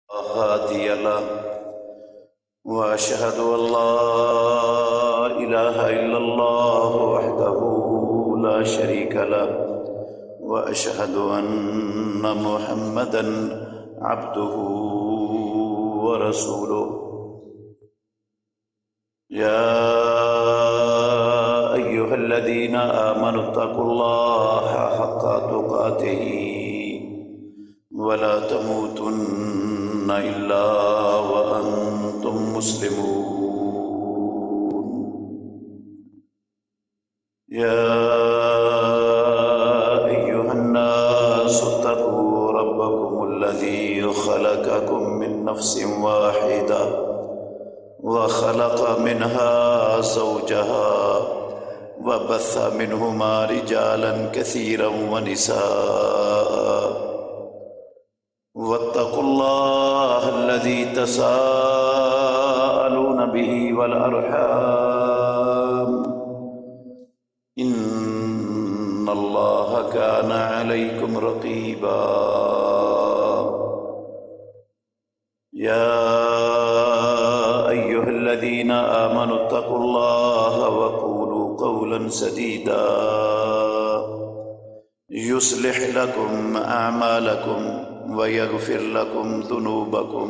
هادي له وأشهد أن لا إله إلا الله وحده لا شريك له وأشهد أن محمدا عبده ورسوله يا أيها الذين آمنوا اتقوا الله حق تقاته ولا تموتن إلا وأنتم مسلمون يا أيها الناس اتقوا ربكم الذي خلقكم من نفس واحدة وخلق منها زوجها وبث منهما رجالا كثيرا ونساء واتقوا الله الذي تساءلون به والأرحام إن الله كان عليكم رقيبا يا أيها الذين آمنوا اتقوا الله وقولوا قولا سديدا يصلح لكم أعمالكم ويغفر لكم ذنوبكم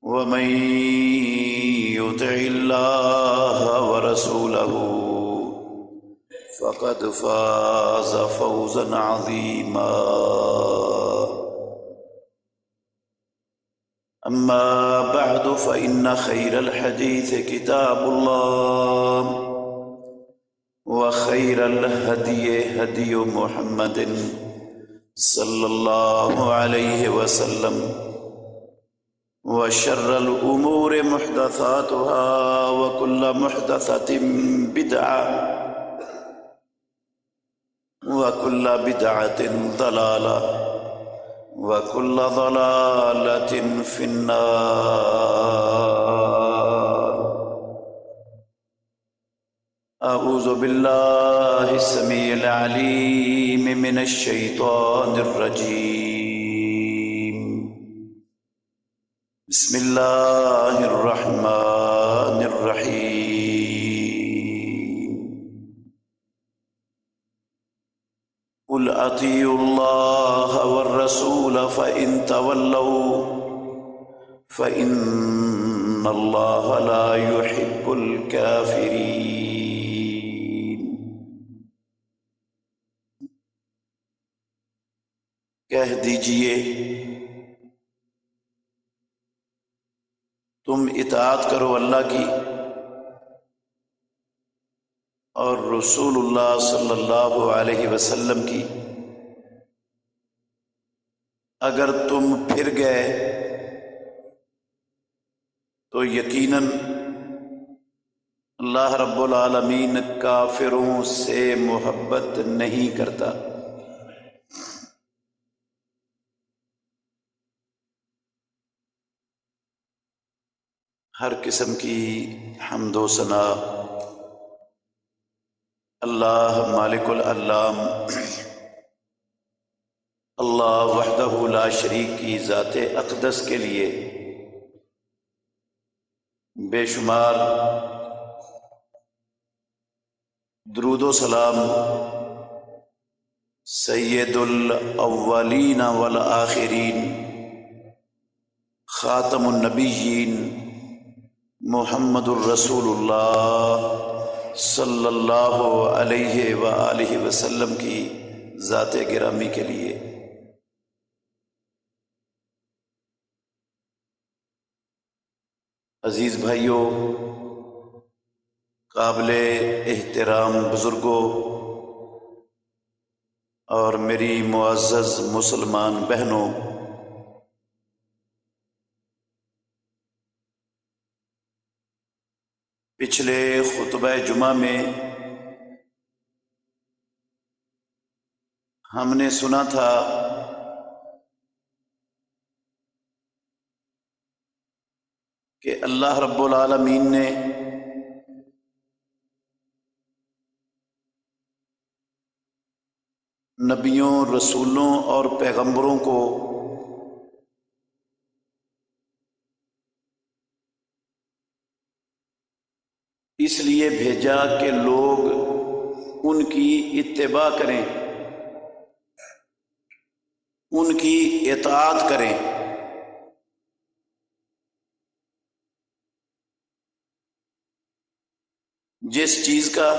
ومن يطع الله ورسوله فقد فاز فوزا عظيما أما بعد فإن خير الحديث كتاب الله وخير الهدي هدي محمد صلى الله عليه وسلم وشر الأمور محدثاتها وكل محدثة بدعة وكل بدعة ضلالة وكل ضلالة في النار أعوذ بالله السميع العليم من الشيطان الرجيم بسم الله الرحمن الرحيم قل أطيعوا الله والرسول فإن تولوا فإن الله لا يحب الكافرين کہہ دیجئے تم اطاعت کرو اللہ کی اور رسول اللہ صلی اللہ علیہ وسلم کی، اگر تم پھر گئے تو یقیناً اللہ رب العالمین کافروں سے محبت نہیں کرتا۔ ہر قسم کی حمد و ثنا اللہ مالک العلام اللہ وحدہ لا شریک کی ذات اقدس کے لیے بے شمار درود و سلام سید الاولین والآخرین خاتم النبیین محمد الرسول اللہ صلی اللہ علیہ وآلہ وسلم کی ذات گرامی کے لیے۔ عزیز بھائیوں، قابل احترام بزرگوں اور میری معزز مسلمان بہنوں، پچھلے خطبہ جمعہ میں ہم نے سنا تھا کہ اللہ رب العالمین نے نبیوں، رسولوں اور پیغمبروں کو اس لیے بھیجا کہ لوگ ان کی اتباع کریں، ان کی اطاعت کریں۔ جس چیز کا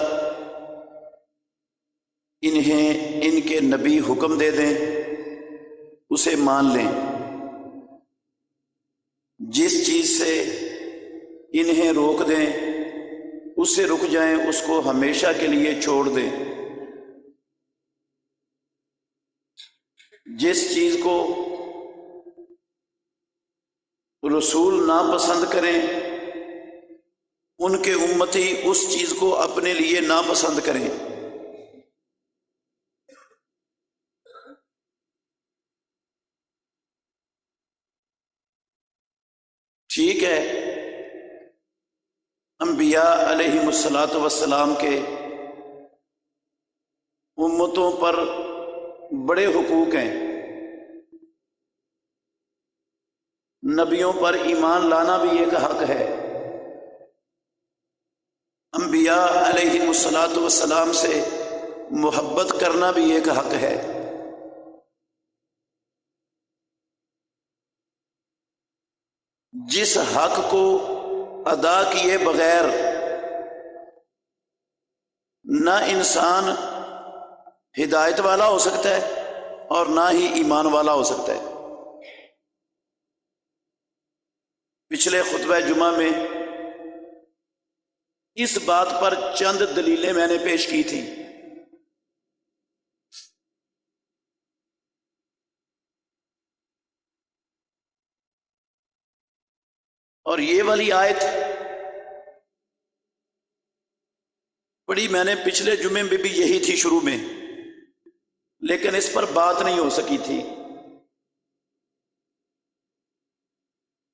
انہیں ان کے نبی حکم دے دیں اسے مان لیں، جس چیز سے انہیں روک دیں اس سے رک جائیں، اس کو ہمیشہ کے لیے چھوڑ دیں۔ جس چیز کو رسول ناپسند کریں ان کے امتی اس چیز کو اپنے لیے ناپسند کریں۔ ٹھیک ہے، انبیاء علیہم الصلاۃ والسلام کے امتوں پر بڑے حقوق ہیں، نبیوں پر ایمان لانا بھی ایک حق ہے، انبیاء علیہم الصلاۃ والسلام سے محبت کرنا بھی ایک حق ہے۔ جس حق کو ادا کیے بغیر نہ انسان ہدایت والا ہو سکتا ہے اور نہ ہی ایمان والا ہو سکتا ہے۔ پچھلے خطبہ جمعہ میں اس بات پر چند دلیلیں میں نے پیش کی تھیں۔ اور یہ والی آیت پڑھی میں نے پچھلے جمعے میں بھی یہی تھی شروع میں، لیکن اس پر بات نہیں ہو سکی تھی۔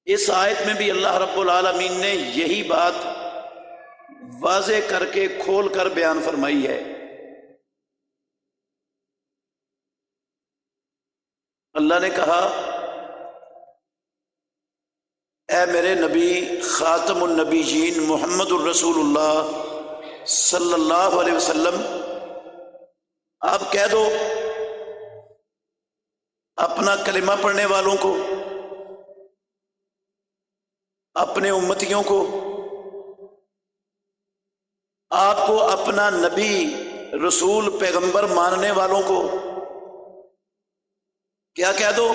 اس آیت میں بھی اللہ رب العالمین نے یہی بات واضح کر کے کھول کر بیان فرمائی ہے۔ اللہ نے کہا، اے میرے نبی خاتم النبیین محمد الرسول اللہ صلی اللہ علیہ وسلم، آپ کہہ دو اپنا کلمہ پڑھنے والوں کو، اپنے امتیوں کو، آپ کو اپنا نبی رسول پیغمبر ماننے والوں کو کیا کہہ دو؟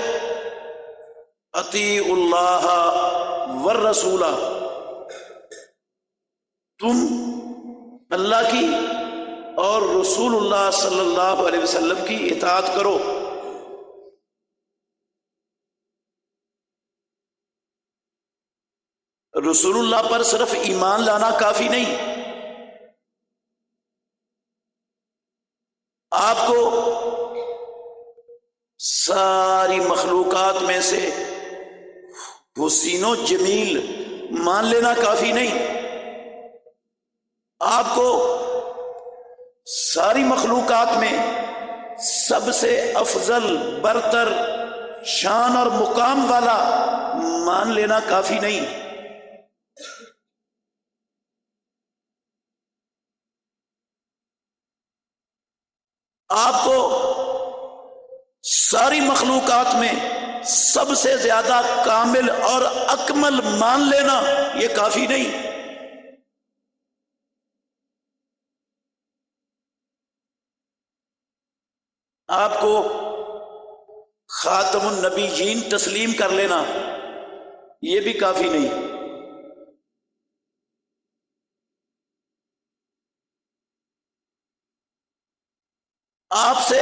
اطیعوا اللہ والرسول، تم اللہ کی اور رسول اللہ صلی اللہ علیہ وسلم کی اطاعت کرو۔ رسول اللہ پر صرف ایمان لانا کافی نہیں، آپ کو ساری مخلوقات میں سے حسین و جمیل مان لینا کافی نہیں، آپ کو ساری مخلوقات میں سب سے افضل برتر شان اور مقام والا مان لینا کافی نہیں۔ آپ کو ساری مخلوقات میں سب سے زیادہ کامل اور اکمل مان لینا یہ کافی نہیں۔ آپ کو خاتم النبیین تسلیم کر لینا یہ بھی کافی نہیں۔ آپ سے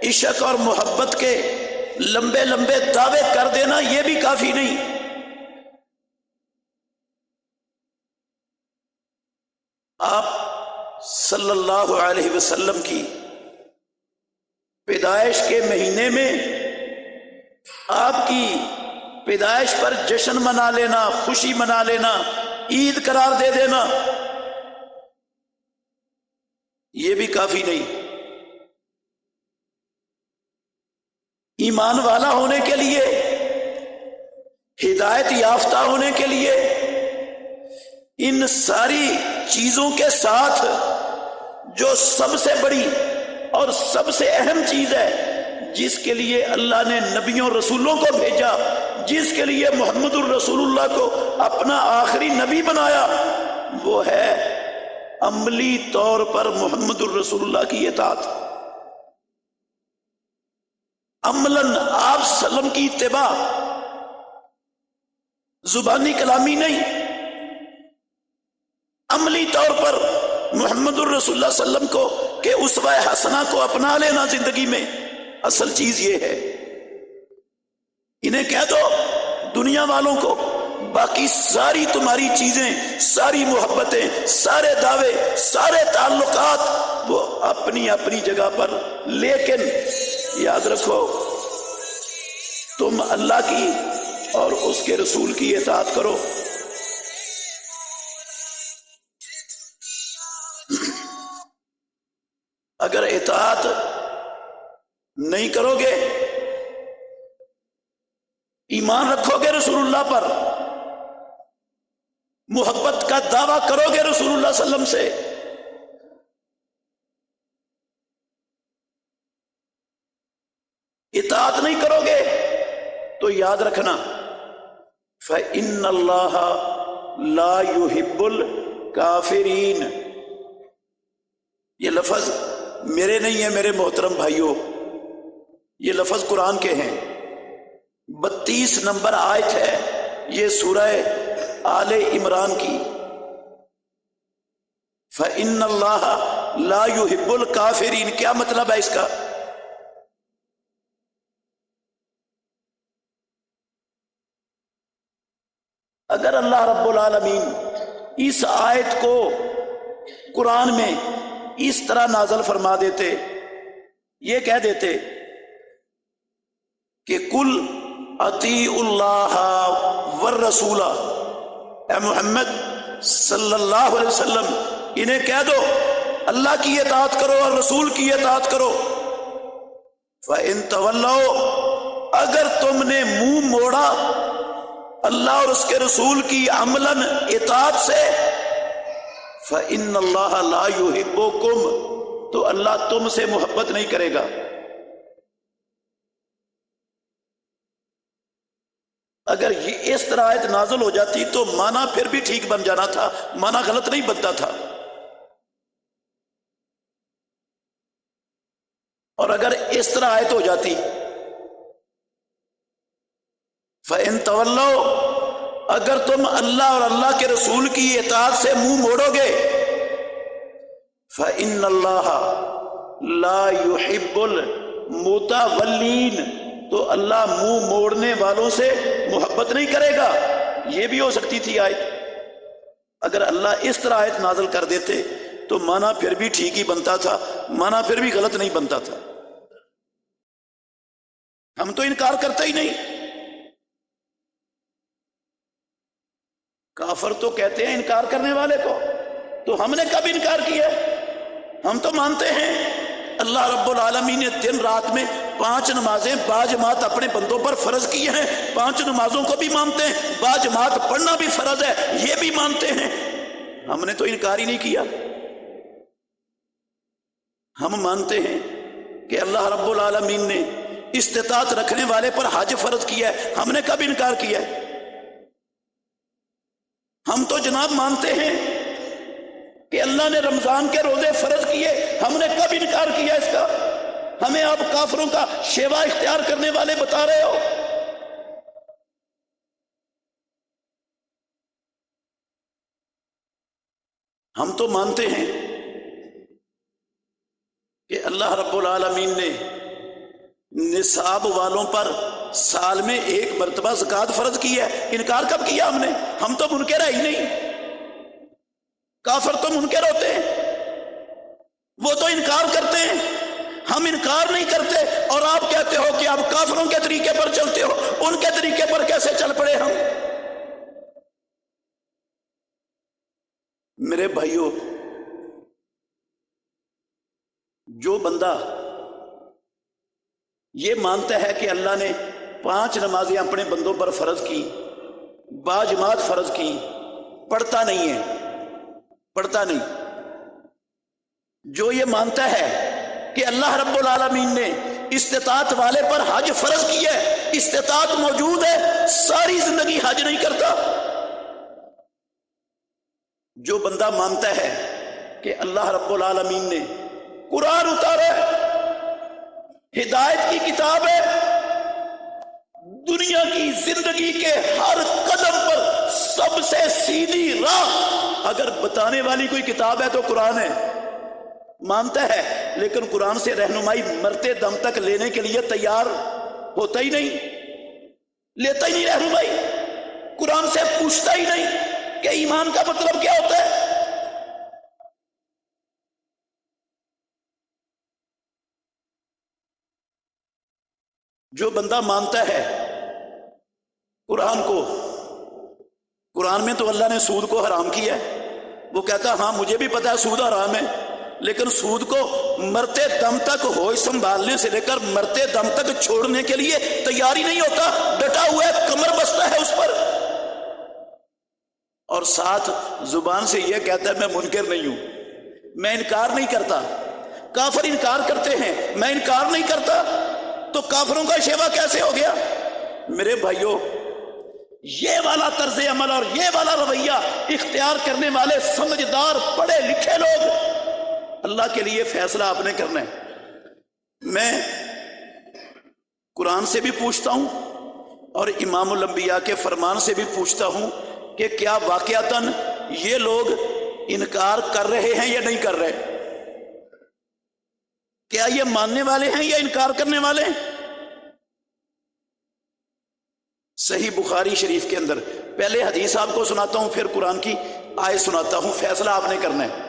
عشق اور محبت کے لمبے لمبے دعوے کر دینا یہ بھی کافی نہیں۔ آپ صلی اللہ علیہ وسلم کی پیدائش کے مہینے میں آپ کی پیدائش پر جشن منا لینا، خوشی منا لینا، عید قرار دے دینا یہ بھی کافی نہیں۔ ایمان والا ہونے کے لیے، ہدایت یافتہ ہونے کے لیے ان ساری چیزوں کے ساتھ جو سب سے بڑی اور سب سے اہم چیز ہے، جس کے لیے اللہ نے نبیوں رسولوں کو بھیجا، جس کے لیے محمد الرسول اللہ کو اپنا آخری نبی بنایا، وہ ہے عملی طور پر محمد الرسول اللہ کی اطاعت، عملاً آپ سلم کی اتباع، زبانی کلامی نہیں، عملی طور پر محمد الرسول اللہ صلی اللہ علیہ وسلم کو کہ اسوہ حسنہ کو اپنا لینا زندگی میں۔ اصل چیز یہ ہے، انہیں کہہ دو دنیا والوں کو باقی ساری تمہاری چیزیں، ساری محبتیں، سارے دعوے، سارے تعلقات وہ اپنی اپنی جگہ پر، لیکن یاد رکھو تم اللہ کی اور اس کے رسول کی اطاعت کرو۔ اگر اطاعت نہیں کرو گے، ایمان رکھو گے رسول اللہ پر، محبت کا دعویٰ کرو گے رسول اللہ صلی اللہ علیہ وسلم سے، اطاعت نہیں کرو گے تو یاد رکھنا فَإِنَّ اللَّهَ لَا يُحِبُّ الْكَافِرِينَ۔ یہ لفظ میرے نہیں ہیں میرے محترم بھائیوں، یہ لفظ قرآن کے ہیں، 32 نمبر آیت ہے یہ سورہ آل عمران کی۔ فَإِنَّ اللَّهَ لَا يُحِبُّ الْكَافِرِينَ، کیا مطلب ہے اس کا؟ اگر اللہ رب العالمین اس آیت کو قرآن میں اس طرح نازل فرما دیتے، یہ کہہ دیتے کہ کل اطیعوا اللہ والرسول، اے محمد صلی اللہ علیہ وسلم انہیں کہہ دو اللہ کی اطاعت کرو اور رسول کی اطاعت کرو۔ فَإِن تَوَلَّوْا، اگر تم نے منہ موڑا اللہ اور اس کے رسول کی عملاً اطاعت سے، فَإِنَّ اللَّهَ لَا يُحِبُّكُمْ، تو اللہ تم سے محبت نہیں کرے گا۔ اگر یہ اس طرح آیت نازل ہو جاتی تو معنی پھر بھی ٹھیک بن جانا تھا، معنی غلط نہیں بنتا تھا۔ اور اگر اس طرح آیت ہو جاتی فَإِن تَوَلَّوْا، اگر تم اللہ اور اللہ کے رسول کی اطاعت سے منہ موڑو گے، فَإِنَّ اللَّهَ لَا يُحِبُّ الْمُتَوَلِّينَ، تو اللہ منہ موڑنے والوں سے محبت نہیں کرے گا۔ یہ بھی ہو سکتی تھی آیت، اگر اللہ اس طرح آیت نازل کر دیتے تو معنی پھر بھی ٹھیک ہی بنتا تھا، معنی پھر بھی غلط نہیں بنتا تھا۔ ہم تو انکار کرتے ہی نہیں، کافر تو کہتے ہیں انکار کرنے والے کو، تو ہم نے کب انکار کیا؟ ہم تو مانتے ہیں اللہ رب العالمین نے دن رات میں 5 نمازیں باجماعت اپنے بندوں پر فرض کی ہیں، 5 نمازوں کو بھی مانتے ہیں، باجماعت پڑھنا بھی فرض ہے یہ بھی مانتے ہیں، ہم نے تو انکار ہی نہیں کیا۔ ہم مانتے ہیں کہ اللہ رب العالمین نے استطاعت رکھنے والے پر حج فرض کیا ہے، ہم نے کب انکار کیا ہے؟ ہم تو جناب مانتے ہیں کہ اللہ نے رمضان کے روزے فرض کیے، ہم نے کب انکار کیا اس کا؟ ہمیں آپ کافروں کا شیوا اختیار کرنے والے بتا رہے ہو۔ ہم تو مانتے ہیں کہ اللہ رب العالمین نے نصاب والوں پر سال میں 1 مرتبہ زکوٰۃ فرض کی ہے، انکار کب کیا ہم نے؟ ہم تو منکر ہے ہی نہیں، کافر تو منکر ہوتے ہیں، وہ تو انکار کرتے ہیں، ہم انکار نہیں کرتے، اور آپ کہتے ہو کہ آپ کافروں کے طریقے پر چلتے ہو، ان کے طریقے پر کیسے چل پڑے ہم؟ میرے بھائیوں، جو بندہ یہ مانتا ہے کہ اللہ نے 5 نمازیں اپنے بندوں پر فرض کی، باجماعت فرض کی، پڑھتا نہیں ہے، پڑھتا نہیں۔ جو یہ مانتا ہے کہ اللہ رب العالمین نے استطاعت والے پر حج فرض کیا ہے، استطاعت موجود ہے، ساری زندگی حج نہیں کرتا۔ جو بندہ مانتا ہے کہ اللہ رب العالمین نے قرآن اتارا ہے، ہدایت کی کتاب ہے، دنیا کی زندگی کے ہر قدم پر سب سے سیدھی راہ اگر بتانے والی کوئی کتاب ہے تو قرآن ہے، مانتا ہے، لیکن قرآن سے رہنمائی مرتے دم تک لینے کے لیے تیار ہوتا ہی نہیں، لیتا ہی نہیں رہنمائی، قرآن سے پوچھتا ہی نہیں کہ ایمان کا مطلب کیا ہوتا ہے۔ جو بندہ مانتا ہے قرآن کو، قرآن میں تو اللہ نے سود کو حرام کیا ہے، وہ کہتا ہاں مجھے بھی پتا ہے سود حرام ہے، لیکن سود کو مرتے دم تک ہوش سنبھالنے سے لے کر مرتے دم تک چھوڑنے کے لیے تیار ہی نہیں ہوتا، ڈٹا ہوا ہے، کمر بستہ ہے اس پر، اور ساتھ زبان سے یہ کہتا ہے میں منکر نہیں ہوں، میں انکار نہیں کرتا۔ کافر انکار کرتے ہیں، میں انکار نہیں کرتا، تو کافروں کا شیوا کیسے ہو گیا؟ میرے بھائیوں، یہ والا طرز عمل اور یہ والا رویہ اختیار کرنے والے سمجھدار پڑھے لکھے لوگ، اللہ کے لیے فیصلہ آپ نے کرنا ہے۔ میں قرآن سے بھی پوچھتا ہوں اور امام الانبیاء کے فرمان سے بھی پوچھتا ہوں کہ کیا واقعتاً یہ لوگ انکار کر رہے ہیں یا نہیں کر رہے؟ کیا یہ ماننے والے ہیں یا انکار کرنے والے ہیں؟ صحیح بخاری شریف کے اندر پہلے حدیث آپ کو سناتا ہوں، پھر قرآن کی آیت سناتا ہوں، فیصلہ آپ نے کرنا ہے۔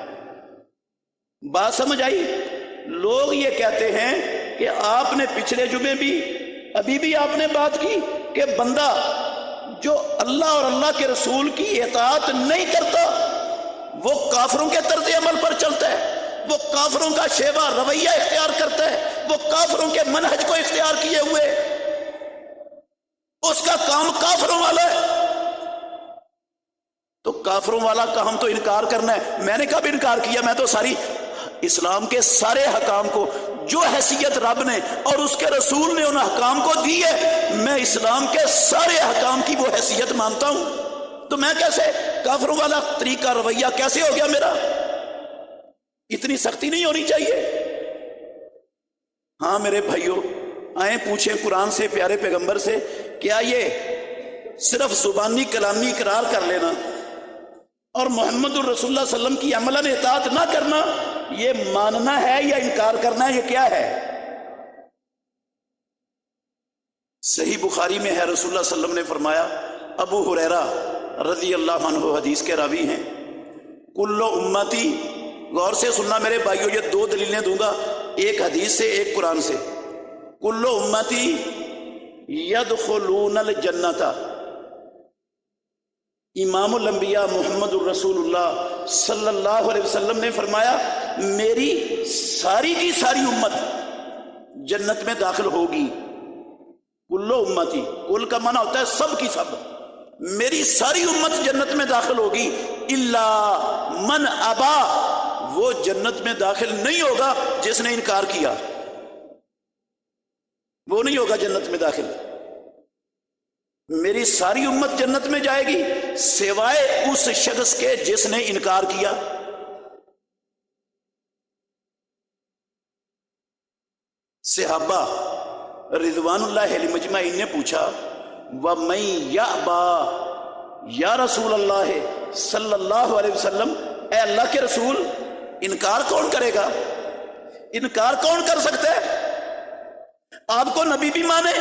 بات سمجھ آئی؟ لوگ یہ کہتے ہیں کہ آپ نے پچھلے جمعے بھی، ابھی بھی آپ نے بات کی کہ بندہ جو اللہ اور اللہ کے رسول کی اطاعت نہیں کرتا وہ کافروں کے طرز عمل پر چلتا ہے، وہ کافروں کا شیوا رویہ اختیار کرتا ہے، وہ کافروں کے منہج کو اختیار کیے ہوئے، اس کا کام کافروں والا ہے۔ تو کافروں والا کام تو انکار کرنا ہے۔ میں نے کب انکار کیا؟ میں تو ساری اسلام کے سارے حکام کو، جو حیثیت رب نے اور اس کے رسول نے ان حکام کو دی ہے، میں اسلام کے سارے حکام کی وہ حیثیت مانتا ہوں۔ تو میں کیسے کافروں والا طریقہ رویہ کیسے ہو گیا میرا؟ اتنی سختی نہیں ہونی چاہیے۔ ہاں میرے بھائیوں، آئیں پوچھیں قرآن سے، پیارے پیغمبر سے، کیا یہ صرف زبانی کلامی اقرار کر لینا اور محمد الرسول اللہ صلی اللہ علیہ وسلم کی عملاً اطاعت نہ کرنا، یہ ماننا ہے یا انکار کرنا ہے؟ یہ کیا ہے؟ صحیح بخاری میں ہے، رسول اللہ صلی اللہ علیہ وسلم نے فرمایا، ابو ہریرہ رضی اللہ عنہ حدیث کے راوی ہیں، کل امتی، غور سے سننا میرے بھائیوں، یہ دو دلیلیں دوں گا، ایک حدیث سے ایک قرآن سے۔ کل امتی یدخلون الجنت، امام الانبیاء محمد الرسول اللہ صلی اللہ علیہ وسلم نے فرمایا میری ساری کی ساری امت جنت میں داخل ہوگی۔ کل امتی، کل کا معنی ہوتا ہے سب کی سب، میری ساری امت جنت میں داخل ہوگی، الا من ابا، وہ جنت میں داخل نہیں ہوگا جس نے انکار کیا، وہ نہیں ہوگا جنت میں داخل۔ میری ساری امت جنت میں جائے گی سوائے اس شخص کے جس نے انکار کیا۔ صحابہ رضوان اللہ علیہ مجمعین نے پوچھا، وَمَن يَأْبَى یا رسول اللہ صلی اللہ علیہ وسلم، اے اللہ کے رسول، انکار کون کرے گا؟ انکار کون کر سکتا ہے؟ آپ کو نبی بھی مانے،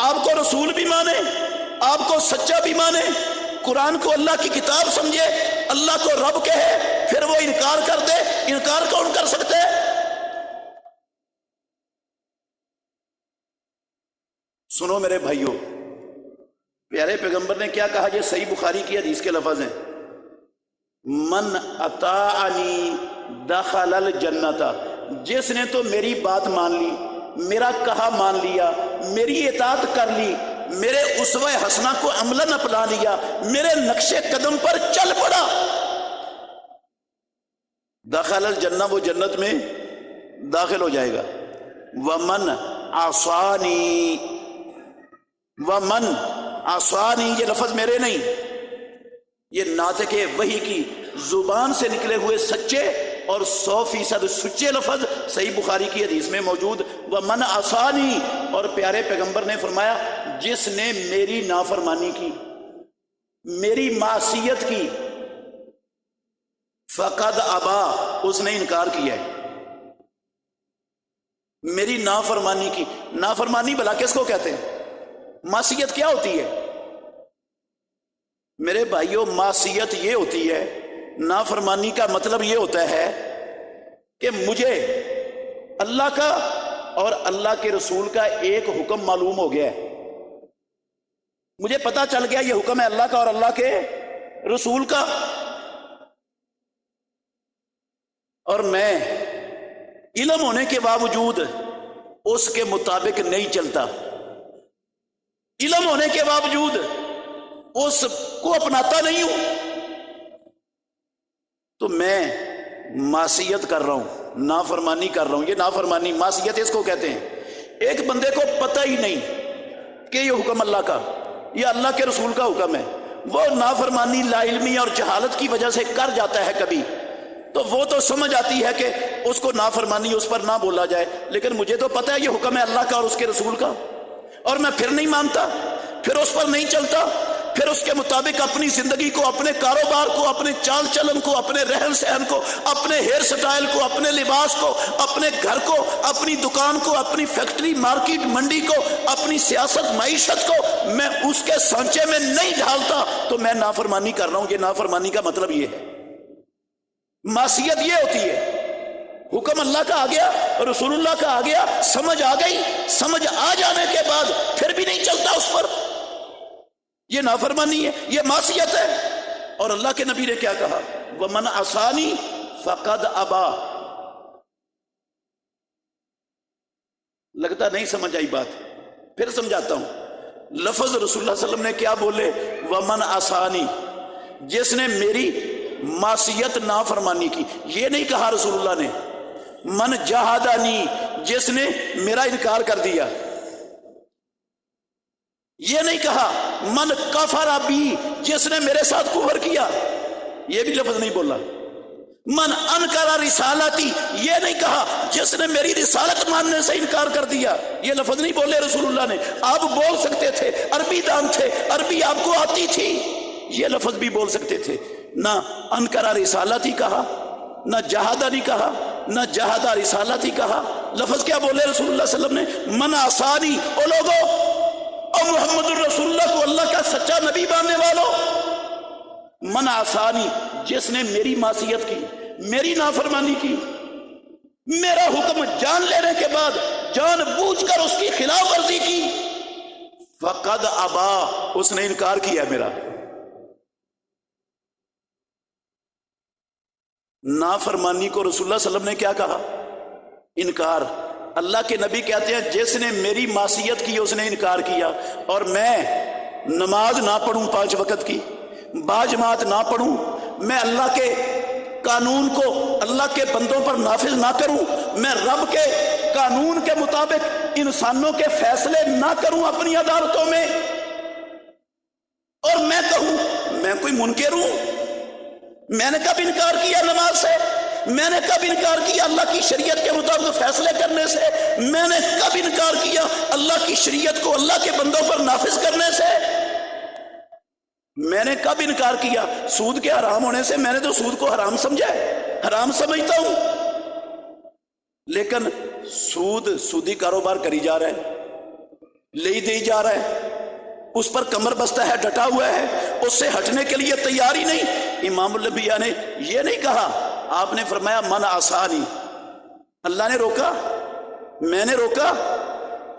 آپ کو رسول بھی مانے، آپ کو سچا بھی مانے، قرآن کو اللہ کی کتاب سمجھے، اللہ کو رب کہے، پھر وہ انکار کر دے، انکار کون کر سکتا ہے؟ سنو میرے بھائیوں، پیارے پیغمبر نے کیا کہا؟ یہ صحیح بخاری کی حدیث کے لفظ ہیں، من اطاعنی دخل الجنت، جس نے تو میری بات مان لی، میرا کہا مان لیا، میری اطاعت کر لی، میرے اسوہ حسنہ کو عملاً اپنا لیا، میرے نقش قدم پر چل پڑا، دخل الجنہ، وہ جنت میں داخل ہو جائے گا۔ ومن عصانی، ومن عصانی، یہ لفظ میرے نہیں، یہ ناطق وحی کی زبان سے نکلے ہوئے سچے اور 100% سچے لفظ صحیح بخاری کی حدیث میں موجود۔ ومن عصانی، اور پیارے پیغمبر نے فرمایا جس نے میری نافرمانی کی، میری معصیت کی، فقد ابا، اس نے انکار کیا ہے۔ میری نافرمانی کی، نافرمانی بھلا کس کو کہتے ہیں؟ معصیت کیا ہوتی ہے میرے بھائیوں؟ معصیت یہ ہوتی ہے، نافرمانی کا مطلب یہ ہوتا ہے کہ مجھے اللہ کا اور اللہ کے رسول کا ایک حکم معلوم ہو گیا ہے، مجھے پتا چل گیا یہ حکم ہے اللہ کا اور اللہ کے رسول کا، اور میں علم ہونے کے باوجود اس کے مطابق نہیں چلتا، علم ہونے کے باوجود اس کو اپناتا نہیں ہوں، تو میں معصیت کر رہا ہوں، نافرمانی کر رہا ہوں۔ یہ نافرمانی، معصیت اس کو کہتے ہیں۔ ایک بندے کو پتہ ہی نہیں کہ یہ حکم اللہ کا، یہ اللہ کے رسول کا حکم ہے، وہ نافرمانی لا علمی اور جہالت کی وجہ سے کر جاتا ہے کبھی، تو وہ تو سمجھ آتی ہے کہ اس کو نافرمانی اس پر نہ بولا جائے، لیکن مجھے تو پتہ ہے یہ حکم ہے اللہ کا اور اس کے رسول کا، اور میں پھر نہیں مانتا، پھر اس پر نہیں چلتا، پھر اس کے مطابق اپنی زندگی کو، اپنے کاروبار کو، اپنے چال چلن کو، اپنے رہن سہن کو، اپنے ہیئر سٹائل کو، اپنے لباس کو، اپنے گھر کو، اپنی دکان کو، اپنی فیکٹری، مارکیٹ، منڈی کو، اپنی سیاست، معیشت کو میں اس کے سانچے میں نہیں ڈھالتا، تو میں نافرمانی کر رہا ہوں۔ یہ نافرمانی کا مطلب یہ ہے۔ معصیت یہ ہوتی ہے، حکم اللہ کا آ گیا، رسول اللہ کا آ گیا، سمجھ آ گئی، سمجھ آ جانے کے بعد پھر بھی نہیں چلتا اس پر، یہ نافرمانی ہے، یہ معصیت ہے۔ اور اللہ کے نبی نے کیا کہا؟ وَمَنْ عَصَانِي فَقَدْ أَبَى۔ لگتا نہیں سمجھ آئی بات، پھر سمجھاتا ہوں۔ لفظ رسول اللہ صلی اللہ علیہ وسلم نے کیا بولے؟ وَمَنْ عَصَانِي، جس نے میری معصیت نافرمانی کی، یہ نہیں کہا رسول اللہ نے من جہادانی، جس نے میرا انکار کر دیا، یہ نہیں کہا من کفر بی، جس نے میرے ساتھ کفر کیا، یہ بھی لفظ نہیں بولا۔ من انکر رسالتی، یہ نہیں کہا جس نے میری رسالت ماننے سے انکار کر دیا، یہ لفظ نہیں بولے رسول اللہ نے۔ آپ بول سکتے تھے، عربی دان تھے، عربی آپ کو آتی تھی، یہ لفظ بھی بول سکتے تھے۔ نہ انکر رسالتی کہا، نہ جہادہ نہیں کہا، نہ جہادہ رسالتی کہا، لفظ کیا بولے رسول اللہ صلی اللہ علیہ وسلم نے؟ من آسانی، او لوگو، او محمد الرسول اللہ کو اللہ کا سچا نبی ماننے والوں، من آسانی، جس نے میری معصیت کی، میری نافرمانی کی، میرا حکم جان لینے کے بعد جان بوجھ کر اس کی خلاف ورزی کی، فقد ابا، اس نے انکار کیا میرا۔ نافرمانی کو رسول اللہ صلی اللہ علیہ وسلم نے کیا کہا؟ انکار۔ اللہ کے نبی کہتے ہیں جس نے میری معصیت کی اس نے انکار کیا، اور میں نماز نہ پڑھوں 5 وقت کی، باجماعت نہ پڑھوں، میں اللہ کے قانون کو اللہ کے بندوں پر نافذ نہ کروں، میں رب کے قانون کے مطابق انسانوں کے فیصلے نہ کروں اپنی عدالتوں میں، اور میں کہوں میں کوئی منکر ہوں، میں نے کب انکار کیا نماز سے؟ میں نے کب انکار کیا اللہ کی شریعت کے مطابق فیصلے کرنے سے؟ میں نے کب انکار کیا اللہ کی شریعت کو اللہ کے بندوں پر نافذ کرنے سے؟ میں نے کب انکار کیا سود کے حرام ہونے سے؟ میں نے تو سود کو حرام سمجھا ہے، حرام سمجھتا ہوں، لیکن سودی کاروبار کری جا رہا ہے، لے دی جا رہا ہے، اس پر کمر بستہ ہے، ڈٹا ہوا ہے، اس سے ہٹنے کے لیے تیار ہی نہیں۔ امام الانبیاء نے یہ نہیں کہا، آپ نے فرمایا من آسانی، اللہ نے روکا، میں نے روکا،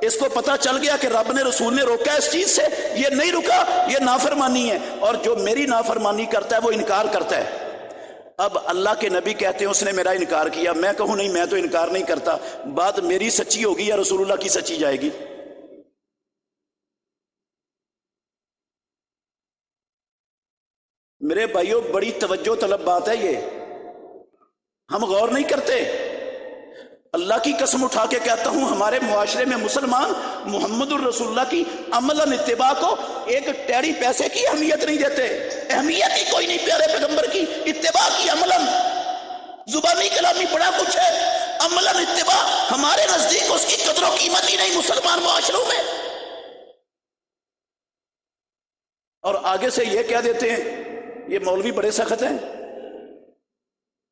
اس کو پتا چل گیا کہ رب نے رسول نے روکا اس چیز سے، یہ نہیں رکا، یہ نافرمانی ہے، اور جو میری نافرمانی کرتا ہے وہ انکار کرتا ہے۔ اب اللہ کے نبی کہتے ہیں اس نے میرا انکار کیا، میں کہوں نہیں میں تو انکار نہیں کرتا، بات میری سچی ہوگی یا رسول اللہ کی سچی جائے گی؟ میرے بھائیوں بڑی توجہ طلب بات ہے یہ، ہم غور نہیں کرتے۔ اللہ کی قسم اٹھا کے کہتا ہوں، ہمارے معاشرے میں مسلمان محمد الرسول اللہ کی عملاً اتباع کو ایک ٹیڑی پیسے کی اہمیت نہیں دیتے، اہمیت ہی کوئی نہیں پیارے پیغمبر کی اتباع کی۔ عملاً زبانی کلامی بڑا کچھ ہے، عملاً اتباع ہمارے نزدیک اس کی قدر و قیمت ہی نہیں مسلمان معاشروں میں۔ اور آگے سے یہ کہہ دیتے ہیں یہ مولوی بڑے سخت ہیں،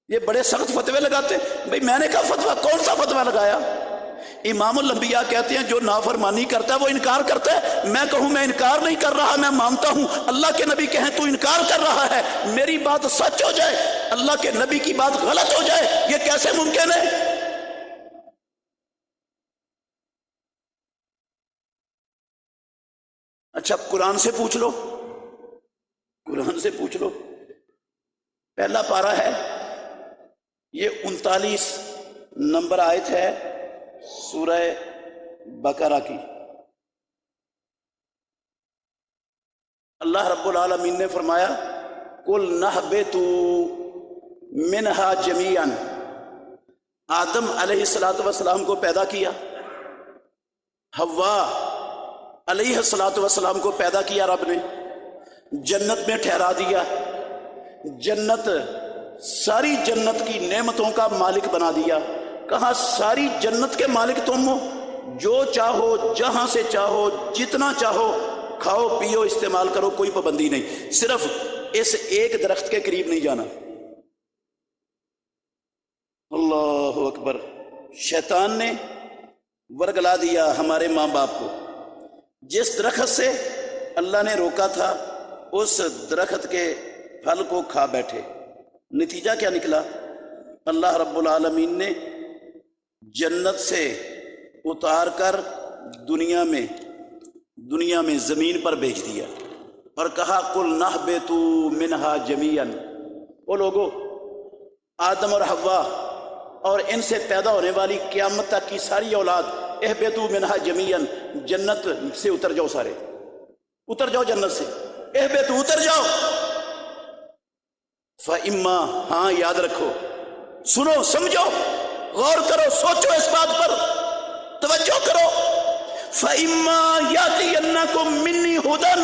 یہ بڑے سخت فتوے لگاتے ہیں۔ بھئی میں نے کہا فتویٰ کون سا فتویٰ لگایا؟ امام الانبیاء کہتے ہیں جو نافرمانی کرتا ہے وہ انکار کرتا ہے، میں کہوں میں انکار نہیں کر رہا، میں مانتا ہوں۔ اللہ کے نبی کہیں تو انکار کر رہا ہے، میری بات سچ ہو جائے، اللہ کے نبی کی بات غلط ہو جائے، یہ کیسے ممکن ہے؟ اچھا قرآن سے پوچھ لو، قرآن سے پوچھ لو۔ پہلا پارہ ہے، یہ 39 نمبر آیت ہے سورہ بقرہ کی۔ اللہ رب العالمین نے فرمایا قُلْ نَهْبِطُوا مِنْهَا جَمِيعًا، آدم علیہ السلام کو پیدا کیا، حوا علیہ السلام کو پیدا کیا رب نے، جنت میں ٹھہرا دیا، جنت ساری جنت کی نعمتوں کا مالک بنا دیا۔ کہا ساری جنت کے مالک تم ہو، جو چاہو جہاں سے چاہو جتنا چاہو کھاؤ پیو استعمال کرو، کوئی پابندی نہیں، صرف اس ایک درخت کے قریب نہیں جانا۔ اللہ اکبر۔ شیطان نے ورگلا دیا ہمارے ماں باپ کو، جس درخت سے اللہ نے روکا تھا اس درخت کے پھل کو کھا بیٹھے۔ نتیجہ کیا نکلا؟ اللہ رب العالمین نے جنت سے اتار کر دنیا میں زمین پر بھیج دیا اور کہا قُلْ نَهْبِطُوا مِنْهَا جَمِيعًا۔ وہ لوگوں آدم اور حوا اور ان سے پیدا ہونے والی قیامت تک کی ساری اولاد، اہبطوا منہا جمیعاً، جنت سے اتر جاؤ، سارے اتر جاؤ جنت سے، اہبطوا اتر جاؤ۔ فَإِمَّا، ہاں یاد رکھو، سنو سمجھو غور کرو سوچو اس بات پر توجہ کرو۔ فَإِمَّا يَأْتِيَنَّكُم مِّنِّي هُدًى،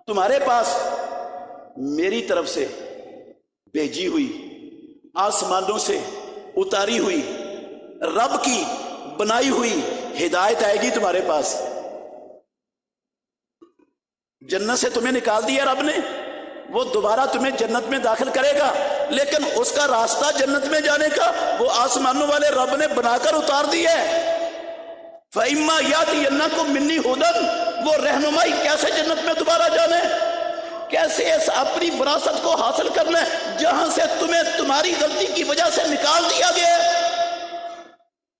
تمہارے پاس میری طرف سے بھیجی ہوئی آسمانوں سے اتاری ہوئی رب کی بنائی ہوئی ہدایت آئے گی تمہارے پاس۔ جنت سے تمہیں نکال دیا رب نے، وہ دوبارہ تمہیں جنت میں داخل کرے گا، لیکن اس کا راستہ جنت میں جانے کا وہ آسمانوں والے رب نے بنا کر اتار دیا ہے۔ فَإِمَّا يَأْتِيَنَّكُم مِّنِّي هُدًى، وہ رہنمائی کیسے جنت میں دوبارہ جانے، کیسے اس اپنی وراثت کو حاصل کرنا ہے جہاں سے تمہیں تمہاری غلطی کی وجہ سے نکال دیا گیا۔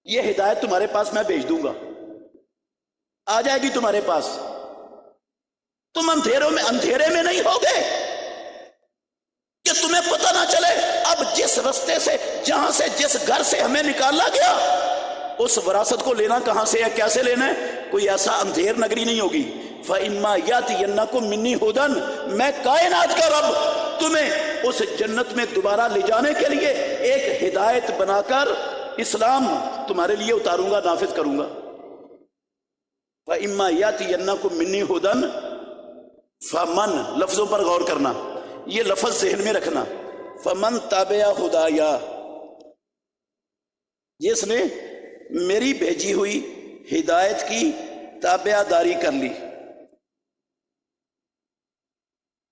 یہ ہدایت تمہارے پاس میں بھیج دوں گا، آ جائے گی تمہارے پاس، تم اندھیرے میں نہیں ہوگے کہ تمہیں پتہ نہ چلے اب جس رستے سے جہاں سے جس گھر سے ہمیں نکالا گیا اس وراثت کو لینا کہاں سے ہے، کیسے لینا ہے، کوئی ایسا اندھیر نگری نہیں ہوگی۔ فَإِمَّا يَأْتِيَنَّكُم مِّنِّي هُدًى، میں کائنات کا رب تمہیں اس جنت میں دوبارہ لے جانے کے لیے ایک ہدایت بنا کر اسلام تمہارے لیے اتاروں گا، نافذ کروں گا۔ فَإِمَّا يَأْتِيَنَّكُم مِّنِّي هُدًى، فَمَن، لفظوں پر غور کرنا، یہ لفظ ذہن میں رکھنا، فَمَن تَبِعَ هُدَايَا، جس نے میری بھیجی ہوئی ہدایت کی تابعہ داری کر لی۔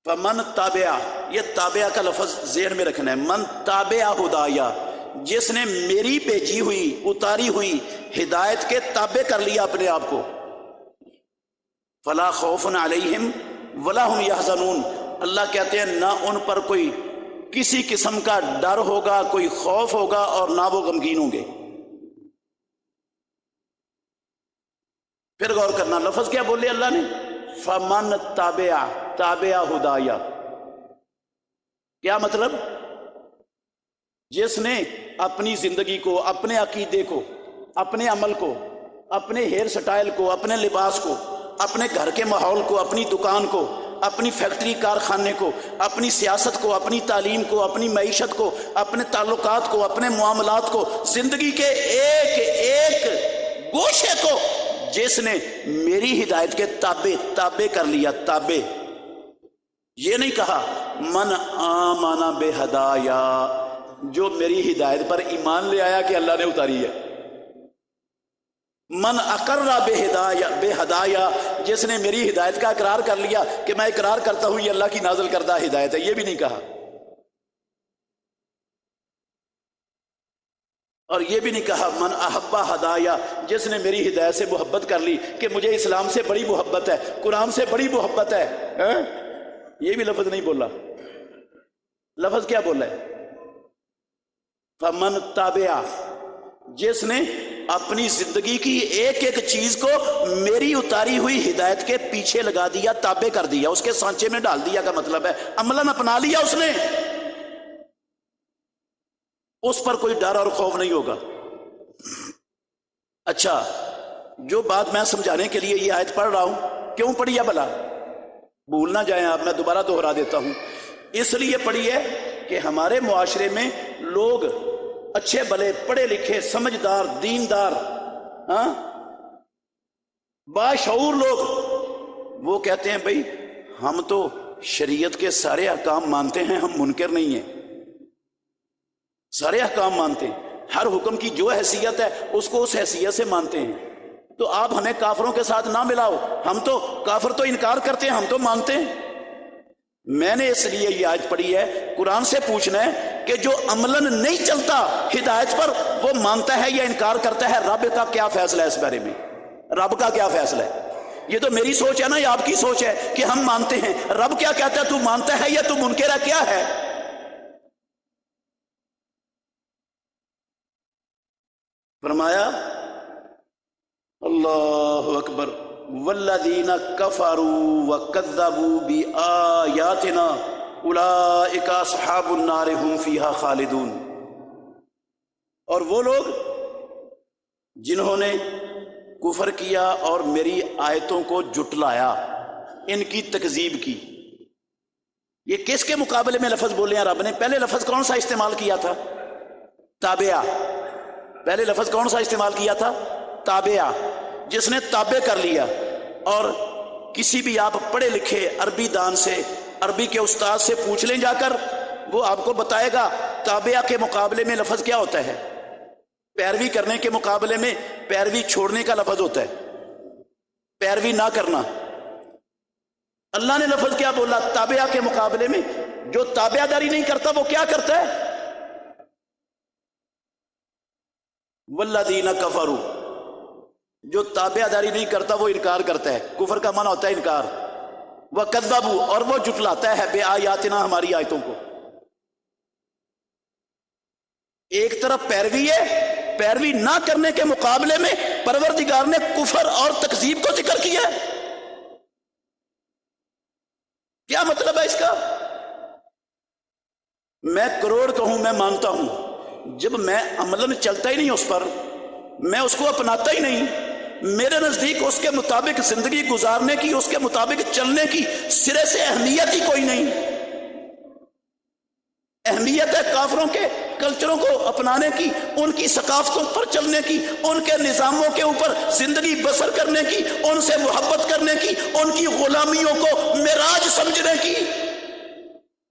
فمن تابعہ، یہ تابعہ کا لفظ ذہن میں رکھنا ہے، من تابعہ ہدایا، جس نے میری بھیجی ہوئی اتاری ہوئی ہدایت کے تابع کر لیا اپنے آپ کو، فلا خوف علیہم ولا ہم یحزنون، اللہ کہتے ہیں نہ ان پر کوئی کسی قسم کا ڈر ہوگا، کوئی خوف ہوگا اور نہ وہ غمگین ہوں گے۔ پھر غور کرنا، لفظ کیا بولے اللہ نے، فمن تابع، تابع ہدایا، کیا مطلب؟ جس نے اپنی زندگی کو، اپنے عقیدے کو، اپنے عمل کو، اپنے ہیئر سٹائل کو، اپنے لباس کو، اپنے گھر کے ماحول کو، اپنی دکان کو اپنی فیکٹری کارخانے کو، اپنی سیاست کو، اپنی تعلیم کو، اپنی معیشت کو، اپنے تعلقات کو، اپنے معاملات کو، زندگی کے ایک ایک گوشے کو جس نے میری ہدایت کے تابع کر لیا، تابع، یہ نہیں کہا من آمن بے ہدایا، جو میری ہدایت پر ایمان لے آیا کہ اللہ نے اتاری ہے، من اقر بے ہدایا، جس نے میری ہدایت کا اقرار کر لیا کہ میں اقرار کرتا ہوں یہ اللہ کی نازل کردہ ہدایت ہے، یہ بھی نہیں کہا، اور یہ بھی نہیں کہا من احبا ہدایا، جس نے میری ہدایت سے محبت کر لی کہ مجھے اسلام سے بڑی محبت ہے، قرآن سے بڑی محبت ہے، یہ بھی لفظ نہیں بولا۔ لفظ کیا بولا ہے؟ فمن تابع، جس نے اپنی زندگی کی ایک ایک چیز کو میری اتاری ہوئی ہدایت کے پیچھے لگا دیا، تابع کر دیا، اس کے سانچے میں ڈال دیا کا مطلب ہے عملاً اپنا لیا اس نے، اس پر کوئی ڈر اور خوف نہیں ہوگا۔ اچھا، جو بات میں سمجھانے کے لیے یہ آیت پڑھ رہا ہوں، کیوں پڑھی ہے بھلا؟ بھول نہ جائیں آپ، میں دوبارہ دوہرا دیتا ہوں، اس لیے پڑھی ہے کہ ہمارے معاشرے میں لوگ اچھے بھلے پڑھے لکھے سمجھدار دیندار باشعور لوگ وہ کہتے ہیں بھئی ہم تو شریعت کے سارے احکام مانتے ہیں، ہم منکر نہیں ہیں، سارے احکام مانتے ہیں، ہر حکم کی جو حیثیت ہے اس کو اس حیثیت سے مانتے ہیں، تو آپ ہمیں کافروں کے ساتھ نہ ملاؤ، ہم تو کافر تو انکار کرتے ہیں، ہم تو مانتے ہیں۔ میں نے اس لیے یہ آیت پڑھی ہے، قرآن سے پوچھنا ہے کہ جو عملاً نہیں چلتا ہدایت پر، وہ مانتا ہے یا انکار کرتا ہے، رب کا کیا فیصلہ ہے اس بارے میں؟ رب کا کیا فیصلہ ہے؟ یہ تو میری سوچ ہے نا، یہ آپ کی سوچ ہے کہ ہم مانتے ہیں، رب کیا کہتا ہے؟ تو مانتا ہے یا تو منکر ہے، کیا ہے؟ فرمایا اللہ اکبر، والذین کفروا وکذبوا بآیاتنا اولئک اصحاب النار هم فیہا خالدون، اور وہ لوگ جنہوں نے کفر کیا اور میری آیتوں کو جھٹلایا، ان کی تکذیب کی، یہ کس کے مقابلے میں لفظ بولے ہیں رب نے؟ پہلے لفظ کون سا استعمال کیا تھا؟ تابعہ۔ پہلے لفظ کون سا استعمال کیا تھا؟ تابعہ، جس نے تابع کر لیا۔ اور کسی بھی آپ پڑھے لکھے عربی دان سے، عربی کے استاد سے پوچھ لیں جا کر، وہ آپ کو بتائے گا تابعہ کے مقابلے میں لفظ کیا ہوتا ہے، پیروی کرنے کے مقابلے میں پیروی چھوڑنے کا لفظ ہوتا ہے، پیروی نہ کرنا۔ اللہ نے لفظ کیا بولا تابعہ کے مقابلے میں؟ جو تابعہ داری نہیں کرتا وہ کیا کرتا ہے؟ والذین کفروا، جو تابعہ داری نہیں کرتا وہ انکار کرتا ہے، کفر کا معنی ہوتا ہے انکار، وکذبوا، اور وہ جھٹلاتا ہے بے آیاتنا، ہماری آیتوں کو۔ ایک طرف پیروی ہے، پیروی نہ کرنے کے مقابلے میں پروردگار نے کفر اور تکذیب کو ذکر کیا ہے۔ کیا مطلب ہے اس کا؟ میں کروڑ کہوں میں مانتا ہوں، جب میں عملاً چلتا ہی نہیں اس پر، میں اس کو اپناتا ہی نہیں، میرے نزدیک اس کے مطابق زندگی گزارنے کی، اس کے مطابق چلنے کی سرے سے اہمیت ہی کوئی نہیں۔ اہمیت ہے کافروں کے کلچروں کو اپنانے کی، ان کی ثقافتوں پر چلنے کی، ان کے نظاموں کے اوپر زندگی بسر کرنے کی، ان سے محبت کرنے کی، ان کی غلامیوں کو معراج سمجھنے کی۔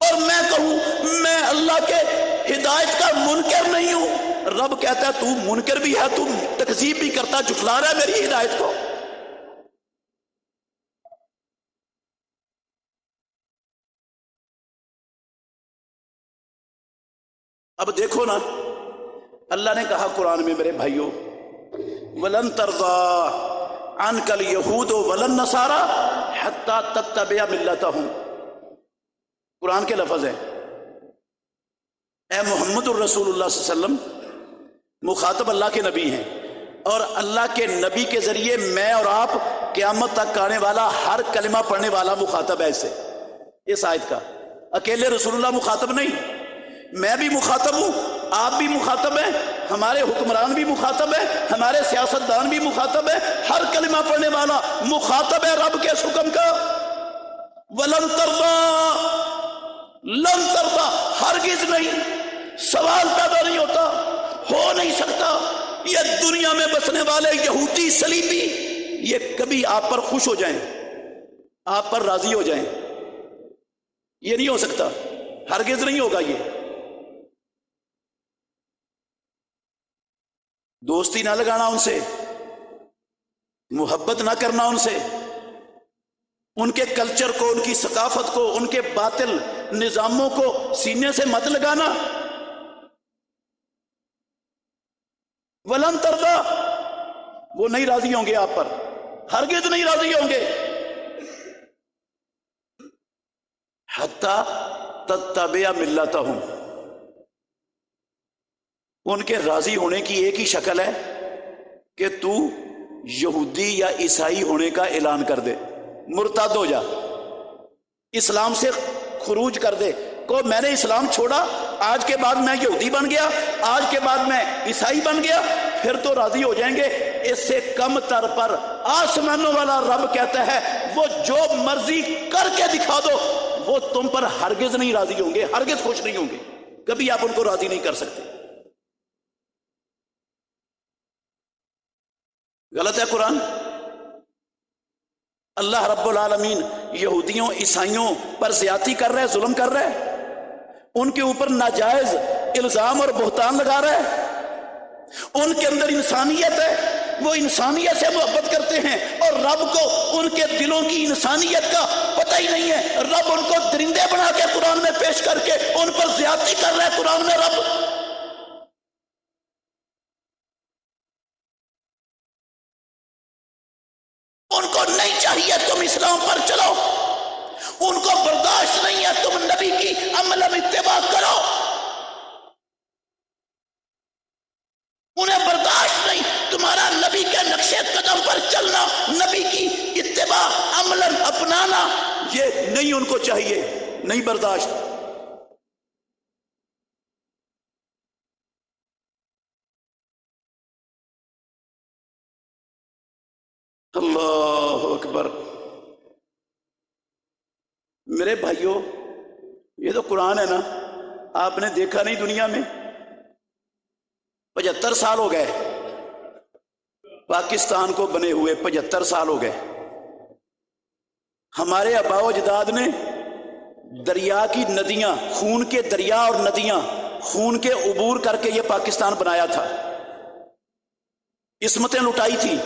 اور میں کہوں میں اللہ کے ہدایت کا منکر نہیں ہوں، رب کہتا ہے تو منکر بھی ہے، تو تکذیب بھی کرتا، جھٹلا رہا ہے میری ہدایت کو۔ اب دیکھو نا، اللہ نے کہا قرآن میں میرے بھائیوں، وَلَن تَرْضَىٰ عَنْكَ الْيَهُودُ وَلَا النَّصَارَىٰ حَتَّىٰ تَتَّبِعَ مِلَّتَهُمْ، قرآن کے لفظ ہیں۔ اے محمد الرسول اللہ صلی اللہ علیہ وسلم مخاطب اللہ کے نبی ہیں، اور اللہ کے نبی کے ذریعے میں اور آپ قیامت تک آنے والا ہر کلمہ پڑھنے والا مخاطب ہے اسے، اس آیت کا۔ اکیلے رسول اللہ مخاطب نہیں، میں بھی مخاطب ہوں، آپ بھی مخاطب ہیں، ہمارے حکمران بھی مخاطب ہیں، ہمارے سیاستدان بھی مخاطب ہیں، ہر کلمہ پڑھنے والا مخاطب ہے رب کے اس حکم کا۔ ولن ترضا، لن ترضا، ہرگز نہیں، سوال پیدا نہیں ہوتا، ہو نہیں سکتا، یہ دنیا میں بسنے والے یہودی صلیبی یہ کبھی آپ پر خوش ہو جائیں، آپ پر راضی ہو جائیں، یہ نہیں ہو سکتا، ہرگز نہیں ہوگا۔ یہ دوستی نہ لگانا ان سے، محبت نہ کرنا ان سے، ان کے کلچر کو، ان کی ثقافت کو، ان کے باطل نظاموں کو سینے سے مت لگانا۔ ولن ترضا، وہ نہیں راضی ہوں گے آپ پر، ہرگز نہیں راضی ہوں گے۔ حتی تتبع ملتہم، ان کے راضی ہونے کی ایک ہی شکل ہے کہ تو یہودی یا عیسائی ہونے کا اعلان کر دے، مرتد ہو جا، اسلام سے خروج کر دے، کو میں نے اسلام چھوڑا، آج کے بعد میں یہودی بن گیا، آج کے بعد میں عیسائی بن گیا، پھر تو راضی ہو جائیں گے۔ اس سے کم تر پر آسمانوں والا رب کہتا ہے وہ جو مرضی کر کے دکھا دو، وہ تم پر ہرگز نہیں راضی ہوں گے، ہرگز خوش نہیں ہوں گے، کبھی آپ ان کو راضی نہیں کر سکتے۔ غلط ہے قرآن۔ اللہ رب العالمین یہودیوں عیسائیوں پر زیادتی کر رہے، ظلم کر رہے، ان کے اوپر ناجائز الزام اور بہتان لگا رہے، ان کے اندر انسانیت ہے، وہ انسانیت سے محبت کرتے ہیں، اور رب کو ان کے دلوں کی انسانیت کا پتہ ہی نہیں ہے، رب ان کو درندے بنا کے قرآن میں پیش کر کے ان پر زیادتی کر رہے ہیں۔ قرآن میں رب ان کو نہیں چاہیے تم اسلام پر چلو، ان کو برداشت نہیں ہے تم نبی کی عملاً اتباع کرو، انہیں برداشت نہیں تمہارا نبی کے نقش قدم پر چلنا، نبی کی اتباع عملاً اپنانا، یہ نہیں ان کو چاہیے، نہیں برداشت۔ اللہ اکبر۔ میرے بھائیوں، یہ تو قرآن ہے نا، آپ نے دیکھا نہیں دنیا میں 75 سال ہو گئے پاکستان کو بنے ہوئے، 75 سال ہو گئے۔ ہمارے آباء و اجداد نے دریا کی ندیاں، خون کے دریا اور ندیاں، خون کے عبور کر کے یہ پاکستان بنایا تھا، عصمتیں لٹائی تھی،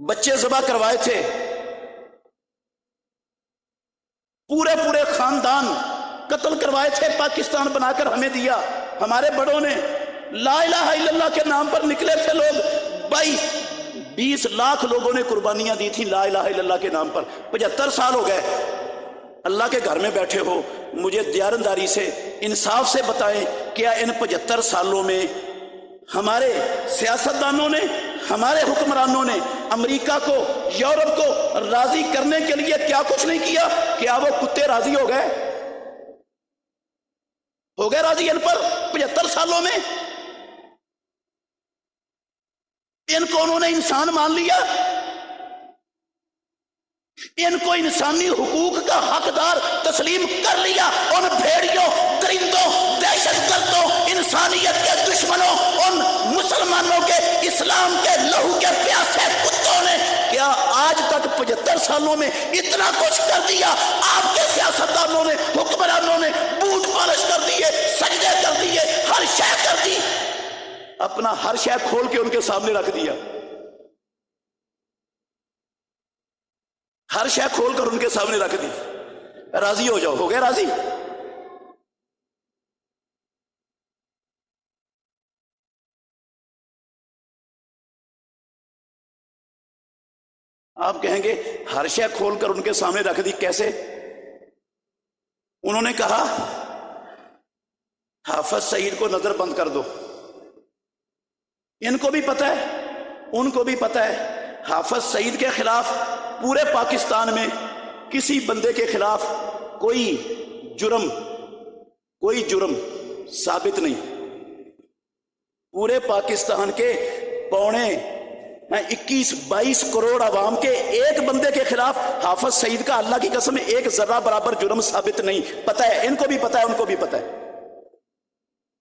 بچے ذبح کروائے تھے، پورے پورے خاندان قتل کروائے تھے، پاکستان بنا کر ہمیں دیا ہمارے بڑوں نے۔ لا الہ الا اللہ کے نام پر نکلے تھے لوگ، 20 لاکھ لوگوں نے قربانیاں دی تھی لا الہ الا اللہ کے نام پر۔ 75 سال ہو گئے، اللہ کے گھر میں بیٹھے ہو، مجھے دیانتداری سے انصاف سے بتائیں، کیا ان 75 سالوں میں ہمارے سیاستدانوں نے، ہمارے حکمرانوں نے امریکہ کو، یورپ کو راضی کرنے کے لیے کیا کچھ نہیں کیا؟ کیا وہ کتے راضی ہو گئے راضی ان پر 75 سالوں میں؟ ان کو انہوں نے انسان مان لیا، ان کو انسانی حقوق کا حقدار تسلیم کر لیا۔ ان بھیڑیوں، درندوں، دہشت گردوں، انسانیت کے دشمنوں، ان مسلمانوں کے، اسلام کے لہو کے پیاسے کتوں نے کیا آج تک 75 سالوں میں اتنا کچھ کر دیا؟ آپ کے سیاستدانوں نے، حکمرانوں نے بوٹ پالش کر دیے، سجدے کر دیے، ہر شے کر دی، اپنا ہر شے کھول کے ان کے سامنے رکھ دیا، ہر شے کھول کر ان کے سامنے رکھ دی، راضی ہو جاؤ، ہو گئے راضی؟ آپ کہیں گے ہر شے کھول کر ان کے سامنے رکھ دی، کیسے؟ انہوں نے کہا حافظ سعید کو نظر بند کر دو۔ ان کو بھی پتہ ہے، ان کو بھی پتہ ہے حافظ سعید کے خلاف پورے پاکستان میں کسی بندے کے خلاف کوئی جرم ثابت نہیں۔ پورے پاکستان کے 21-22 کروڑ عوام کے ایک بندے کے خلاف حافظ سعید کا اللہ کی قسم ایک ذرہ برابر جرم ثابت نہیں. پتہ ہے ان کو بھی پتہ ہے، ان کو بھی پتہ ہے.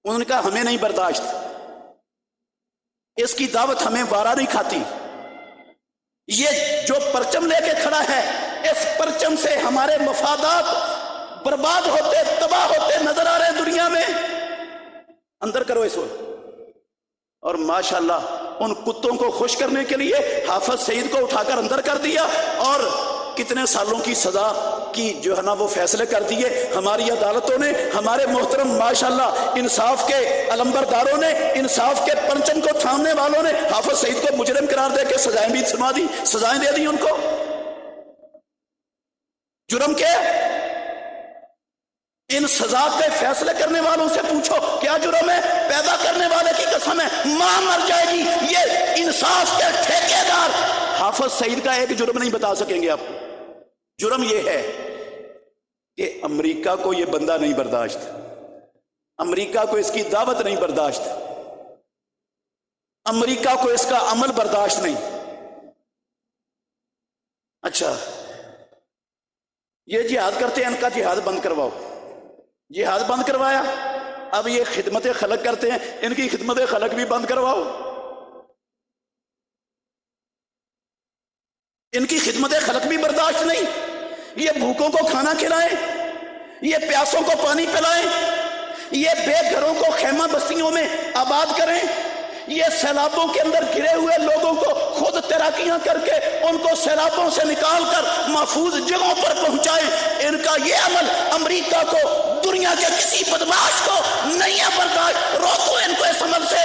انہوں نے کہا ہمیں نہیں برداشت، اس کی دعوت ہمیں وارا نہیں کھاتی. یہ جو پرچم لے کے کھڑا ہے، اس پرچم سے ہمارے مفادات برباد ہوتے تباہ ہوتے نظر آ رہے ہیں دنیا میں. اندر کرو اس وقت. اور ماشاءاللہ ان کتوں کو خوش کرنے کے لیے حافظ سعید کو اٹھا کر اندر کر دیا اور کتنے سالوں کی سزا کی جو ہے نا وہ فیصلے کر دیے ہماری عدالتوں نے. ہمارے محترم ماشاءاللہ انصاف کے علمبرداروں نے، انصاف کے پرچم کو تھامنے والوں نے حافظ سعید کو مجرم قرار دے کے سزائیں بھی سنا دی، سزائیں دے دی ان کو. جرم کیا؟ ان سزا کے فیصلے کرنے والوں سے پوچھو کیا جرم ہے؟ پیدا کرنے والے کی قسم ہے ماں مر جائے گی، یہ انصاف کے ٹھیکیدار حافظ سعید کا ایک جرم نہیں بتا سکیں گے آپ کو. جرم یہ ہے کہ امریکہ کو یہ بندہ نہیں برداشت، امریکہ کو اس کی دعوت نہیں برداشت، امریکہ کو اس کا عمل برداشت نہیں. اچھا یہ جہاد کرتے ہیں، ان کا جہاد بند کرواؤ. جہاد بند کروایا، اب یہ خدمت خلق کرتے ہیں، ان کی خدمت خلق بھی بند کرواؤ. ان کی خدمت خلق بھی برداشت نہیں. یہ بھوکوں کو کھانا کھلائیں، یہ پیاسوں کو پانی پلائیں، یہ بے گھروں کو خیمہ بستیوں میں آباد کریں، یہ سیلابوں کے اندر گھرے ہوئے لوگوں کو خود تیراکیاں کر کے ان کو سیلابوں سے نکال کر محفوظ جگہوں پر پہنچائیں. ان کا یہ عمل امریکہ کو، دنیا کے کسی بدماش کو نہیں ہے برداشت. روکو ان کو اس عمل سے.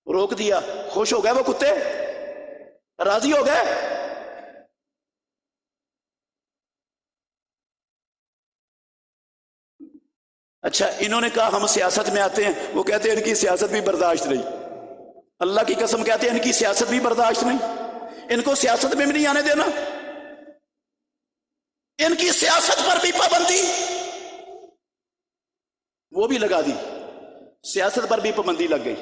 روک دیا، خوش ہو گئے وہ کتے، راضی ہو گئے. اچھا انہوں نے کہا ہم سیاست میں آتے ہیں، وہ کہتے ہیں ان کی سیاست بھی برداشت نہیں. اللہ کی قسم کہتے ہیں ان کی سیاست بھی برداشت نہیں. ان کو سیاست میں بھی نہیں آنے دینا، ان کی سیاست پر بھی پابندی وہ بھی لگا دی. سیاست پر بھی پابندی لگ گئی.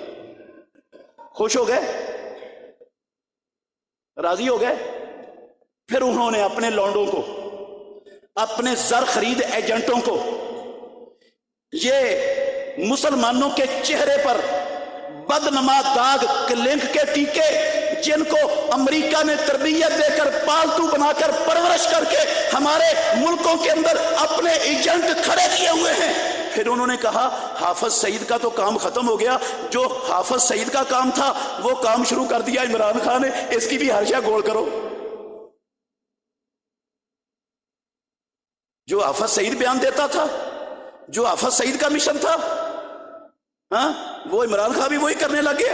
خوش ہو گئے، راضی ہو گئے. پھر انہوں نے اپنے لونڈوں کو، اپنے زر خرید ایجنٹوں کو، یہ مسلمانوں کے چہرے پر بدنما داغ کلنک کے ٹیکے جن کو امریکہ نے تربیت دے کر پالتو بنا کر پرورش کر کے ہمارے ملکوں کے اندر اپنے ایجنٹ کھڑے کیے ہوئے ہیں. پھر انہوں نے کہا حافظ سعید کا تو کام ختم ہو گیا، جو حافظ سعید کا کام تھا وہ کام شروع کر دیا عمران خان نے، اس کی بھی حاشیہ گول کرو. جو حافظ سعید بیان دیتا تھا، جو حافظ سعید کا مشن تھا، ہاں وہ عمران خان بھی وہی کرنے لگے.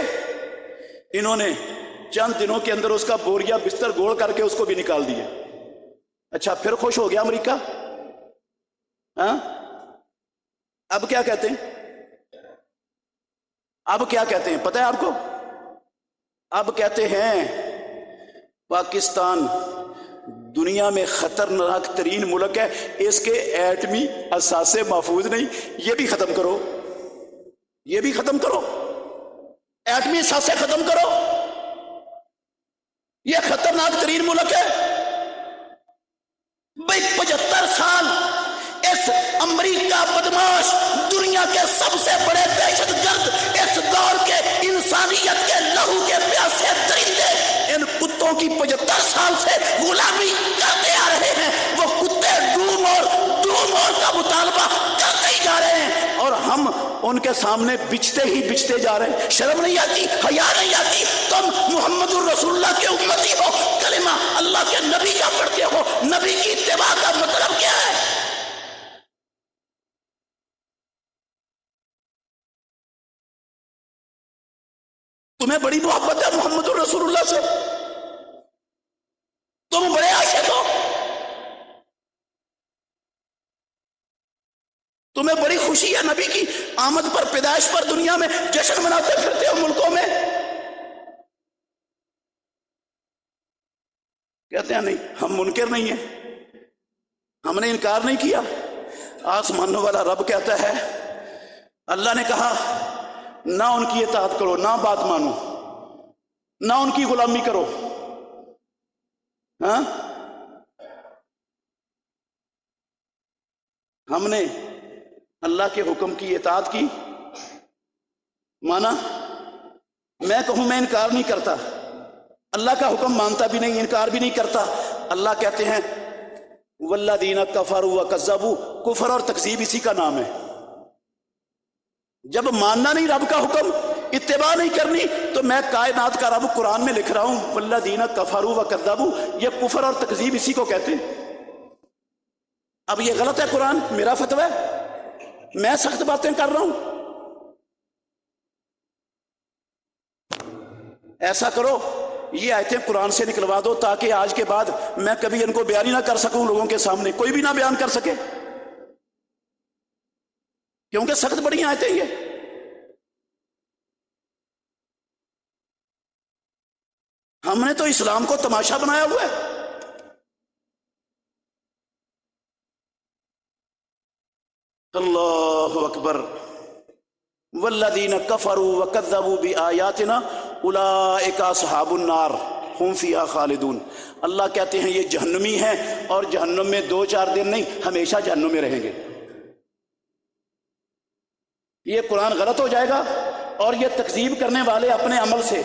انہوں نے چند دنوں کے اندر اس کا بوریا بستر گول کر کے اس کو بھی نکال دیا. اچھا پھر خوش ہو گیا امریکہ. ہاں اب کیا کہتے ہیں؟ اب کیا کہتے ہیں پتہ ہے آپ کو؟ اب کہتے ہیں پاکستان دنیا میں خطرناک ترین ملک ہے، اس کے ایٹمی اثاثے محفوظ نہیں، یہ بھی ختم کرو، یہ بھی ختم کرو، ایٹمی اثاثے ختم کرو. یہ خطرناک ترین ملک ہے. بھائی 75 سال اس امریکہ بدماش، دنیا کے سب سے بڑے دہشت گرد، اس دور کے انسانیت کے لہو کے پیاسے درندے، ان کتوں کی 75 سال سے غلامی کرتے آ رہے ہیں. وہ کتے ڈوم اور کا مطالبہ کرتے ہی جا رہے ہیں اور ہم ان کے سامنے بچتے ہی بچتے جا رہے ہیں. شرم نہیں آتی، حیا نہیں آتی؟ تم محمد الرسول اللہ کے امتی ہو، کلمہ اللہ کے نبی کا پڑھتے ہو. نبی کی اتباع کا مطلب کیا ہے؟ تمہیں بڑی محبت ہے محمد الرسول اللہ سے، تم بڑے عاشق ہو، تمہیں بڑی خوشی ہے نبی کی آمد پر، پیدائش پر، دنیا میں جشن مناتے پھرتے ہو ملکوں میں. کہتے ہیں نہیں ہم منکر نہیں ہیں، ہم نے انکار نہیں کیا. آسمانوں والا رب کہتا ہے اللہ نے کہا نہ ان کی اطاعت کرو، نہ بات مانو. نہ ان کی غلامی کرو. ہاں ہم نے اللہ کے حکم کی اطاعت کی، مانا. میں کہوں میں انکار نہیں کرتا، اللہ کا حکم مانتا بھی نہیں، انکار بھی نہیں کرتا. اللہ کہتے ہیں والذین کفروا وکذبوا، کفر اور تکذیب اسی کا نام ہے. جب ماننا نہیں رب کا حکم، اتباع نہیں کرنی، تو میں کائنات کا رب قرآن میں لکھ رہا ہوں والذین کفروا وکذبوا، یہ کفر اور تکذیب اسی کو کہتے ہیں. اب یہ غلط ہے، قرآن میرا فتویٰ ہے، میں سخت باتیں کر رہا ہوں. ایسا کرو یہ آیتیں قرآن سے نکلوا دو تاکہ آج کے بعد میں کبھی ان کو بیان ہی نہ کر سکوں لوگوں کے سامنے، کوئی بھی نہ بیان کر سکے، کیونکہ سخت بڑی آیتیں یہ. ہم نے تو اسلام کو تماشا بنایا ہوا ہے. اللہ اکبر. والذین کفروا وکذبوا بآیاتنا اولئک اصحاب النار ہم فیہا خالدون. اللہ کہتے ہیں یہ جہنمی ہیں اور جہنم میں 2-4 دن نہیں، ہمیشہ جہنم میں رہیں گے. یہ قرآن غلط ہو جائے گا اور یہ تکذیب کرنے والے اپنے عمل سے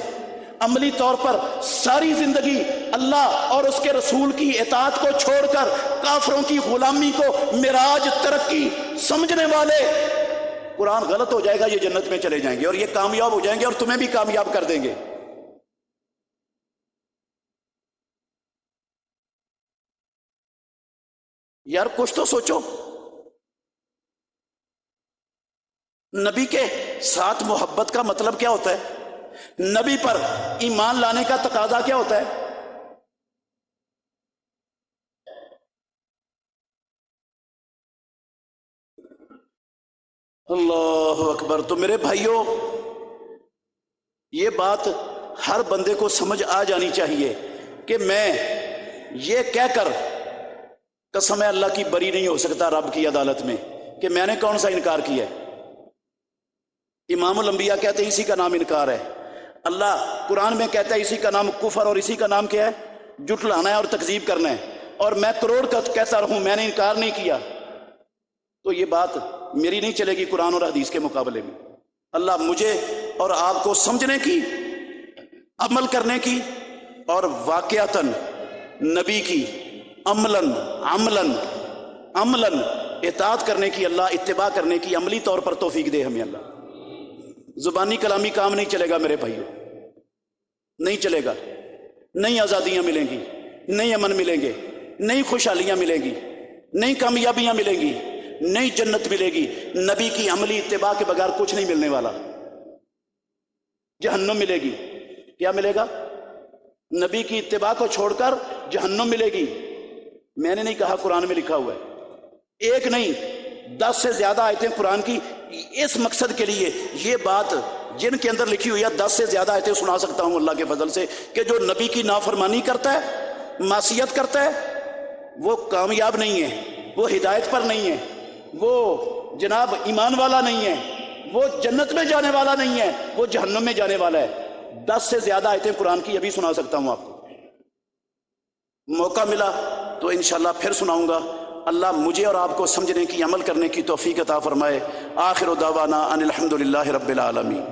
عملی طور پر ساری زندگی اللہ اور اس کے رسول کی اطاعت کو چھوڑ کر کافروں کی غلامی کو معراج ترقی سمجھنے والے، قرآن غلط ہو جائے گا، یہ جنت میں چلے جائیں گے اور یہ کامیاب ہو جائیں گے اور تمہیں بھی کامیاب کر دیں گے. یار کچھ تو سوچو. نبی کے ساتھ محبت کا مطلب کیا ہوتا ہے؟ نبی پر ایمان لانے کا تقاضا کیا ہوتا ہے؟ اللہ اکبر. تو میرے بھائیوں، یہ بات ہر بندے کو سمجھ آ جانی چاہیے کہ میں یہ کہہ کر قسم اللہ کی بری نہیں ہو سکتا رب کی عدالت میں کہ میں نے کون سا انکار کیا ہے. امام الانبیاء کہتے ہیں اسی کا نام انکار ہے. اللہ قرآن میں کہتا ہے اسی کا نام کفر، اور اسی کا نام کیا ہے؟ جھٹلانا ہے اور تکذیب کرنا ہے. اور میں کروڑ کا کہتا رہوں میں نے انکار نہیں کیا، تو یہ بات میری نہیں چلے گی قرآن اور حدیث کے مقابلے میں. اللہ مجھے اور آپ کو سمجھنے کی، عمل کرنے کی اور واقعتاً نبی کی عملاً اطاعت کرنے کی، اللہ اتباع کرنے کی عملی طور پر توفیق دے ہمیں. اللہ زبانی کلامی کام نہیں چلے گا میرے بھائیوں، نہیں چلے گا. نئی آزادیاں ملیں گی، نئی امن ملیں گے، نئی خوشحالیاں ملیں گی، نئی کامیابیاں ملیں گی، نئی جنت ملے گی. نبی کی عملی اتباع کے بغیر کچھ نہیں ملنے والا. جہنم ملے گی. کیا ملے گا؟ نبی کی اتباع کو چھوڑ کر جہنم ملے گی. میں نے نہیں کہا، قرآن میں لکھا ہوا ہے. ایک نہیں 10 سے زیادہ آیتیں قرآن کی اس مقصد کے لیے. یہ بات جن کے اندر لکھی ہوئی ہے 10 سے زیادہ آیتیں سنا سکتا ہوں اللہ کے فضل سے، کہ جو نبی کی نافرمانی کرتا ہے، معصیت کرتا ہے، وہ کامیاب نہیں ہے، وہ ہدایت پر نہیں ہے، وہ جناب ایمان والا نہیں ہے، وہ جنت میں جانے والا نہیں ہے، وہ جہنم میں جانے والا ہے. 10 سے زیادہ آیتیں قرآن کی ابھی سنا سکتا ہوں آپ کو. موقع ملا تو انشاءاللہ پھر سناؤں گا. اللہ مجھے اور آپ کو سمجھنے کی، عمل کرنے کی توفیق عطا فرمائے. آخر دعوانا ان الحمدللہ رب العالمین.